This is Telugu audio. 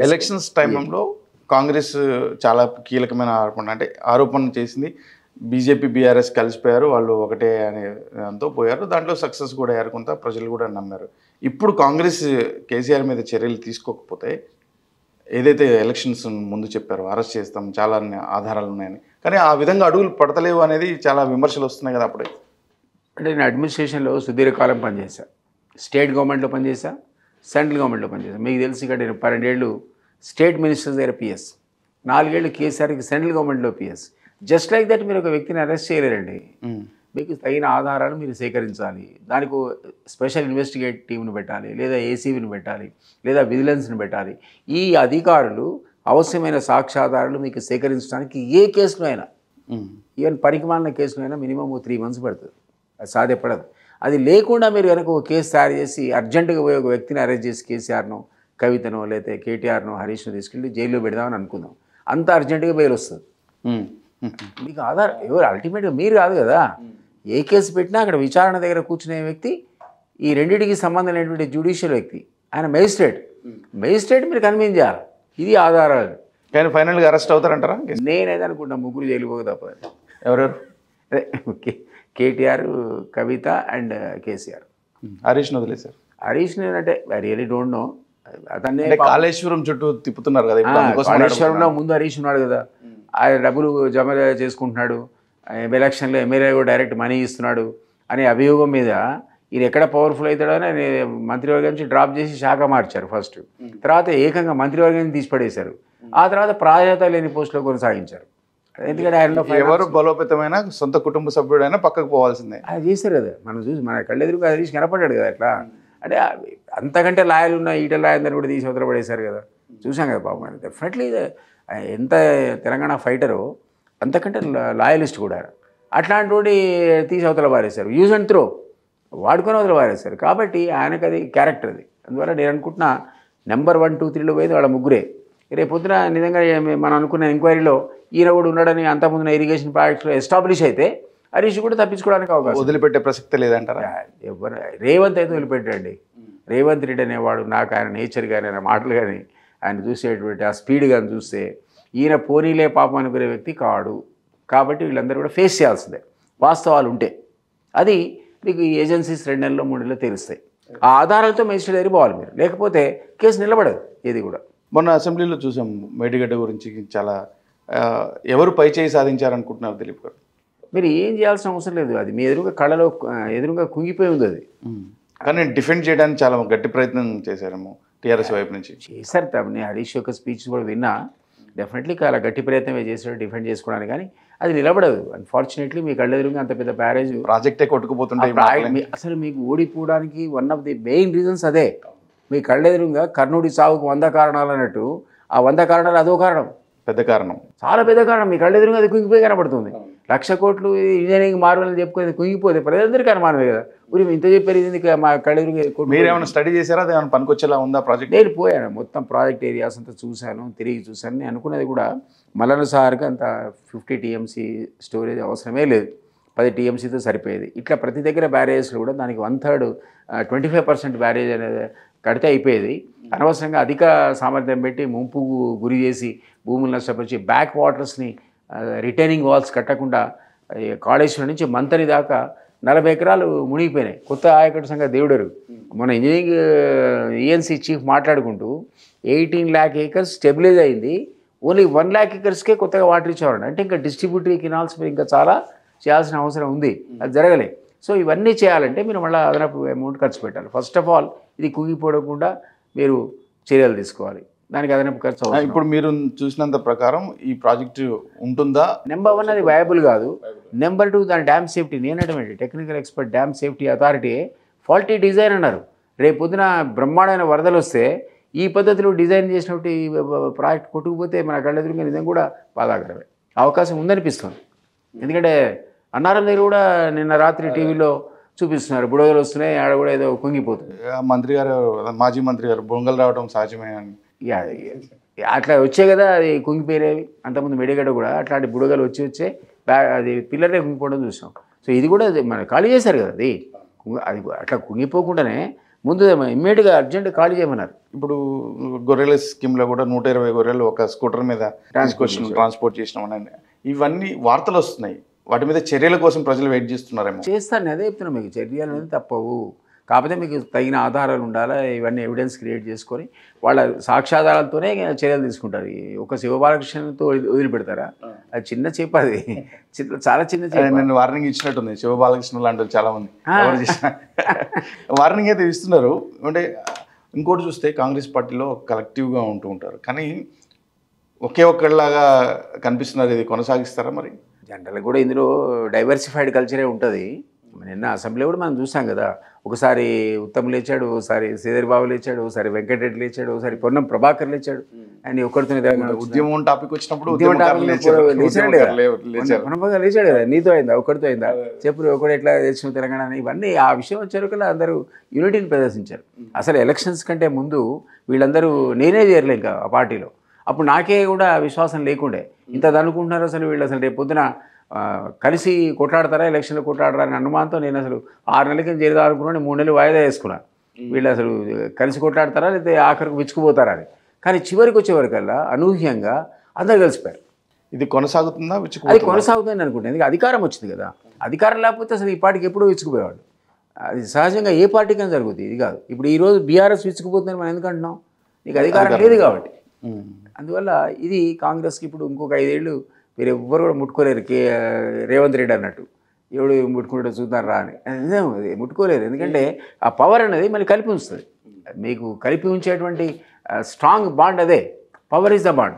ఎలక్షన్స్ టైంలో కాంగ్రెస్ చాలా కీలకమైన ఆరోపణ చేసింది. బీజేపీ బీఆర్ఎస్ కలిసిపోయారు, వాళ్ళు ఒకటే అనే దాంతో పోయారు. దాంట్లో సక్సెస్ కూడా అయ్యారు, కొంత ప్రజలు కూడా నమ్మారు. ఇప్పుడు కాంగ్రెస్ కేసీఆర్ మీద చర్యలు తీసుకోకపోతే, ఏదైతే ఎలక్షన్స్ ముందు చెప్పారో అరెస్ట్ చేస్తాం, చాలా ఆధారాలు ఉన్నాయని, కానీ ఆ విధంగా అడుగులు పడతలేవు అనేది చాలా విమర్శలు వస్తున్నాయి కదా. అప్పుడే అంటే నేను అడ్మినిస్ట్రేషన్లో సుదీర్ఘకాలం పనిచేశా. స్టేట్ గవర్నమెంట్లో పనిచేశా, సెంట్రల్ గవర్నమెంట్లో పనిచేశా. మీకు తెలిసి ఇక్కడ నేను 12 ఏళ్ళు స్టేట్ మినిస్టర్ దగ్గర పిఎస్, 4 ఏళ్ళు కేసీఆర్కి సెంట్రల్ గవర్నమెంట్లో పిఎస్. జస్ట్ లైక్ దట్ మీరు ఒక వ్యక్తిని అరెస్ట్ చేయలేరండి. మీకు తగిన ఆధారాలు మీరు సేకరించాలి. దానికి స్పెషల్ ఇన్వెస్టిగేట్ టీంను పెట్టాలి, లేదా ఏసీబీని పెట్టాలి, లేదా విజిలెన్స్ని పెట్టాలి. ఈ అధికారులు అవసరమైన సాక్ష్యాధారాలు మీకు సేకరించడానికి ఏ కేసులో అయినా, ఈవెన్ పనికిమాలిన కేసులో అయినా మినిమం 3 months పడుతుంది. అది సాధ్యపడదు. అది లేకుండా మీరు కనుక ఒక కేసు తయారు చేసి అర్జెంటుగా పోయి ఒక వ్యక్తిని అరెస్ట్ చేసి కేసీఆర్ను, కవితనో, లేకపోతే కేటీఆర్ను, హరీష్ను తీసుకెళ్ళి జైల్లో పెడదామని అనుకుందాం. అంత అర్జెంటుగా బెయిల్ వస్తుంది. మీకు ఆధార్ ఎవరు అల్టిమేట్గా మీరు కాదు కదా. ఏ కేసు పెట్టినా అక్కడ విచారణ దగ్గర కూర్చునే వ్యక్తి ఈ రెండింటికి సంబంధం లేనటువంటి జ్యుడిషియల్ వ్యక్తి, ఆయన మెజిస్ట్రేట్ మీరు కన్విన్స్ చేయాలి. ఇది ఆధారాలు. కానీ ఫైనల్గా అరెస్ట్ అవుతారంటారా? నేనైతే అనుకుంటా ముగ్గురు జైలు పోక తప్పదు. ఎవరెవరు? అదే కేటీఆర్, కవిత అండ్ కేసీఆర్. హరీష్ను వదిలేశారు. హరీష్ అంటే ఐ రియలీ డోంట్ నో. అతనే కాళేశ్వరం చుట్టూ తిప్పుతున్నారు కదా. కాళేశ్వరంలో ముందు హరీష్ ఉన్నాడు కదా, ఆయన డబ్బులు జమ చేసుకుంటున్నాడు, ఎలక్షన్లో ఎమ్మెల్యే కూడా డైరెక్ట్ మనీ ఇస్తున్నాడు అనే అభియోగం మీద ఈయన ఎక్కడ పవర్ఫుల్ అవుతాడని మంత్రివర్గం నుంచి డ్రాప్ చేసి శాఖ మార్చారు ఫస్ట్. తర్వాత ఏకంగా మంత్రివర్గాన్ని తీసిపడేశారు. ఆ తర్వాత ప్రాధాన్యత లేని పోస్టులో కొనసాగించారు. ఎందుకంటే ఆయనలో ఎవరు బలోపేతమైన సొంత కుటుంబ సభ్యుడైనా పక్కకు పోవాల్సిందే. అది చేశారు కదా. మనం చూసి మన కళ్ళెదురుగా హరీష్ కనపడ్డాడు కదా. అట్లా అంటే అంతకంటే లాయలు ఉన్న ఈటల రాజేందర్ కూడా తీసి అవతల పడేశారు కదా. చూసాం కదా పాపం. డెఫినెట్లీ ఎంత తెలంగాణ ఫైటరో అంతకంటే లాయలిస్ట్ కూడా. అట్లాంటి వాడి తీసి అవతల పారేశారు. యూజ్ అండ్ త్రో వాడుకొని అవతల పారేశారు. కాబట్టి ఆయనకు అది క్యారెక్టర్ అది. అందువల్ల నేను అనుకుంటున్నా నెంబర్ 1, 2, 3లో పోయింది వాళ్ళ ముగ్గురే. రేపు పొద్దున నిజంగా మనం అనుకున్న ఎంక్వైరీలో ఈయన కూడా ఉన్నాడని అంతకుముందున ఇరిగేషన్ ప్రాజెక్ట్స్లో ఎస్టాబ్లిష్ అయితే హరీష్ కూడా తప్పించుకోవడానికి అవకాశం. వదిలిపెట్టే ప్రసక్తి లేదంటారా? ఎవరు రేవంత్ అయితే వదిలిపెట్టాడండి. రేవంత్ రెడ్డి అనేవాడు నాకు ఆయన నేచర్ కానీ, ఆయన మాటలు కానీ, ఆయన చూసేటువంటి ఆ స్పీడ్ కానీ చూస్తే ఈయన పోనీలే పాపం అనుకునే వ్యక్తి కాడు. కాబట్టి వీళ్ళందరూ కూడా ఫేస్ చేయాల్సిందే వాస్తవాలు ఉంటే. అది మీకు ఈ ఏజెన్సీస్ 2 నెలల్లో 3 నెలల్లో తెలుస్తాయి. ఆ ఆధారాలతో మేజిస్ట్రేట్ దగ్గర పోవాలి మీరు, లేకపోతే కేసు నిలబడదు ఏది కూడా. మొన్న అసెంబ్లీలో చూసాం మేడిగడ్డ గురించి చాలా ఎవరు పై చేయి సాధించారనుకుంటున్నారు దిలీప్ గారు? మీరు ఏం చేయాల్సిన అవసరం లేదు. అది మీ ఎదురుగా కళ్ళలో ఎదురుగా కుంగిపోయి ఉంది అది. కానీ డిఫెండ్ చేయడానికి చాలా గట్టి ప్రయత్నం చేశారేమో టీఆర్ఎస్ వైపు నుంచి. చేశారు తప్పని హరీష్ యొక్క స్పీచ్ కూడా విన్నా. డెఫినెట్లీ చాలా గట్టి ప్రయత్నమే చేశాడు డిఫెండ్ చేసుకోవడానికి. కానీ అది నిలబడదు. అన్ఫార్చునేట్లీ మీ కళ్ళెదురుగా అంత పెద్ద బ్యారేజ్ ప్రాజెక్టే కొట్టుకుపోతుంటాయి. అసలు మీకు ఓడిపోవడానికి one of the main reasons అదే. మీ కళ్ళెదురుగా కర్ణుడి సావుకు 100 కారణాలు అన్నట్టు ఆ 100 కారణాలు అదో కారణం, పెద్ద కారణం, చాలా పెద్ద కారణం. మీ కళ్ళెదురుగా అది కుంగిపోయి కనపడుతుంది. 1,00,000 కోట్లు ఇంజనీరింగ్ మార్వల్ చెప్పుకునేది కుంగిపోతే ప్రజలందరికీ అనుమానమే కదా. ఊరి ఇంత చెప్పారు ఇది మా కళ్ళెదురుగా. మీరు ఏమైనా స్టడీ చేశారా? అది ఏమైనా పనికొచ్చేలా ఉందా ప్రాజెక్ట్? నేను పోయాను, మొత్తం ప్రాజెక్ట్ ఏరియాస్ అంతా చూశాను, తిరిగి చూశాను. నేను అనుకున్నది కూడా మల్లన్న సార్కి అంత 50 TMC స్టోరేజ్ అవసరమే లేదు, 10 TMCతో సరిపోయేది. ఇట్లా ప్రతి దగ్గర బ్యారేజెస్లో కూడా దానికి 1/3 25% బ్యారేజ్ అనేది కడితే అయిపోయేది. అనవసరంగా అధిక సామర్థ్యం పెట్టి ముంపుకు గురి చేసి భూములు నష్టపరిచి బ్యాక్ వాటర్స్ని రిటైనింగ్ వాల్స్ కట్టకుండా కాళేశ్వరం నుంచి మంతని దాకా 40 ఎకరాలు మునిగిపోయినాయి. కొత్త ఆయకట్టు సంగతి దేవుడరు. మన ఇంజనీరింగ్ ENC చీఫ్ మాట్లాడుకుంటూ 18 lakh acres స్టెబిలైజ్ అయింది, ఓన్లీ 1 lakh acresకే కొత్తగా వాటర్ ఇచ్చేవాడు. అంటే ఇంకా డిస్ట్రిబ్యూటరీ కెనాల్స్ మీరు ఇంకా చాలా చేయాల్సిన అవసరం ఉంది, అది జరగలే. సో ఇవన్నీ చేయాలంటే మీరు మళ్ళీ అదనపు అమౌంట్ ఖర్చు పెట్టాలి. ఫస్ట్ ఆఫ్ ఆల్ ఇది కుంగిపోవకుండా మీరు చర్యలు తీసుకోవాలి, దానికి అదనపు ఖర్చు అవుతుంది. ఇప్పుడు మీరు చూసినంత ప్రకారం ఈ ప్రాజెక్టు ఉంటుందా? నెంబర్ 1 అది వయబుల్ కాదు. నెంబర్ 2 దాని డ్యామ్ సేఫ్టీ. నేనటువంటి technical expert dam safety authority faulty design అన్నారు. రేపు పొద్దున బ్రహ్మాండమైన వరదలు వస్తే ఈ పద్ధతిలో డిజైన్ చేసినప్పుడు ప్రాజెక్ట్ కొట్టుకుపోతే మన కళ్ళెదురుగా నిజంగా కూడా బాధాకరమే. అవకాశం ఉందనిపిస్తుంది. ఎందుకంటే అన్నారం దగ్గర కూడా నిన్న రాత్రి టీవీలో చూపిస్తున్నారు, బుడగలు వస్తున్నాయి, ఆడ కూడా ఏదో కుంగిపోతుంది. మంత్రి గారు, మాజీ మంత్రి గారు బొంగలు రావడం సహజమే అని అట్లా వచ్చే కదా అది కుంగిపోయేవి. అంతకుముందు మెడిగడ్డ కూడా అట్లాంటి బుడగలు వచ్చే అది పిల్లరే కుంగిపోవడం చూసాం. సో ఇది కూడా మన ఖాళీ చేశారు కదా, అది అట్లా కుంగిపోకుండానే ముందు ఇమ్మీడియట్గా అర్జెంట్ ఖాళీ చేయమన్నారు. ఇప్పుడు గొర్రెల స్కీమ్లో కూడా 120 గొర్రెలు ఒక స్కూటర్ మీద ట్రాన్స్పోర్ట్ చేసినామని ఇవన్నీ వార్తలు వస్తున్నాయి. వాటి మీద చర్యల కోసం ప్రజలు వెయిట్ చేస్తున్నారేమో. చేస్తాను, అదే చెప్తున్నా మీకు, చర్యలు అనేది తప్పవు. కాకపోతే మీకు తగిన ఆధారాలు ఉండాలా, ఇవన్నీ ఎవిడెన్స్ క్రియేట్ చేసుకొని వాళ్ళ సాక్ష్యాధారాలతోనే చర్యలు తీసుకుంటారు. ఒక శివబాలకృష్ణతో వదిలిపెడతారా? అది చిన్న చేప, అది చాలా చిన్న చేప. నేను వార్నింగ్ ఇచ్చినట్టుంది శివబాలకృష్ణ లాంటి చాలా మంది వార్నింగ్ అయితే ఇస్తున్నారు. అంటే ఇంకోటి చూస్తే కాంగ్రెస్ పార్టీలో కలెక్టివ్గా ఉంటూ ఉంటారు, కానీ ఒకే ఒక్కళ్ళలాగా కనిపిస్తున్నారు. ఇది కొనసాగిస్తారా మరి? జనరల్గా కూడా ఇందులో డైవర్సిఫైడ్ కల్చరే ఉంటుంది. నిన్న అసెంబ్లీ కూడా మనం చూసాం కదా, ఒకసారి ఉత్తమ్ లేచాడు, ఒకసారి శ్రీధర్ బాబు లేచాడు, ఒకసారి వెంకటరెడ్డి లేచాడు, ఒకసారి పొన్నం ప్రభాకర్ లేచాడు. అండ్ ఒక్కడితో ఉద్యమం టాపిక్ వచ్చినప్పుడు లేచాడు కదా, నీతో అయిందా, ఒకటితో అయిందా చెప్పు, ఒకటి ఎట్లా తెచ్చిన తెలంగాణ, ఇవన్నీ ఆ విషయం వచ్చారు కదా, అందరూ యూనిటీని ప్రదర్శించారు. అసలు ఎలక్షన్స్ కంటే ముందు వీళ్ళందరూ నేనే చేరలే ఇంకా ఆ పార్టీలో. అప్పుడు నాకే కూడా విశ్వాసం లేకుండే, ఇంత అనుకుంటున్నారు అసలు వీళ్ళు అసలు రేపు పొద్దున కలిసి కొట్లాడతారా, ఎలక్షన్లో కొట్లాడరా అని అనుమానంతో నేను అసలు 6 నెలల కింద చేరుదా అనుకున్నాను. 3 నెలలు వాయిదా వేసుకున్నాను. వీళ్ళు అసలు కలిసి కొట్లాడతారా లేదా ఆఖరికి విచ్చుకుపోతారా అని. కానీ చివరికి వచ్చేవరకల్లా అనూహ్యంగా అందరు కలిసిపోయారు. ఇది కొనసాగుతుందా? అది కొనసాగుతుంది అనుకుంటే, ఎందుకంటే అధికారం వచ్చింది కదా. అధికారం లేకపోతే అసలు ఈ పార్టీకి ఎప్పుడూ విచ్చుకుపోయేవాడు. అది సహజంగా ఏ పార్టీకైనా జరుగుతుంది, ఇది కాదు. ఇప్పుడు ఈరోజు బీఆర్ఎస్ విచ్చుకుపోతుందని మనం ఎందుకు అంటున్నాం? నీకు అధికారం లేదు కాబట్టి. అందువల్ల ఇది కాంగ్రెస్కి ఇప్పుడు ఇంకొక 5 ఏళ్ళు మీరు ఎవ్వరు కూడా ముట్టుకోలేరు. రేవంత్ రెడ్డి అన్నట్టు ఎవడు ముట్టుకుంటే చూద్దాం రా అని ముట్టుకోలేరు. ఎందుకంటే ఆ పవర్ అనేది మళ్ళీ కలిపి ఉంచుతుంది. మీకు కలిపి ఉంచేటువంటి స్ట్రాంగ్ బాండ్ అదే. Power is the bond.